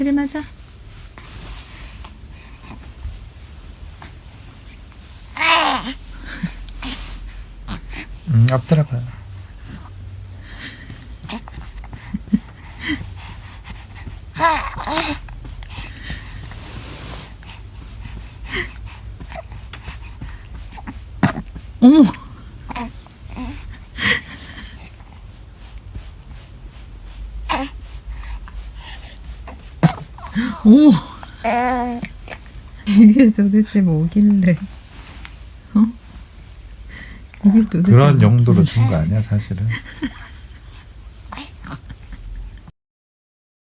들이마자. 엎드려봐. 어머. 어머. 이게 도대체 뭐길래? 어? 이게 도대체 그런 뭐길래? 용도로 준 거 아니야, 사실은.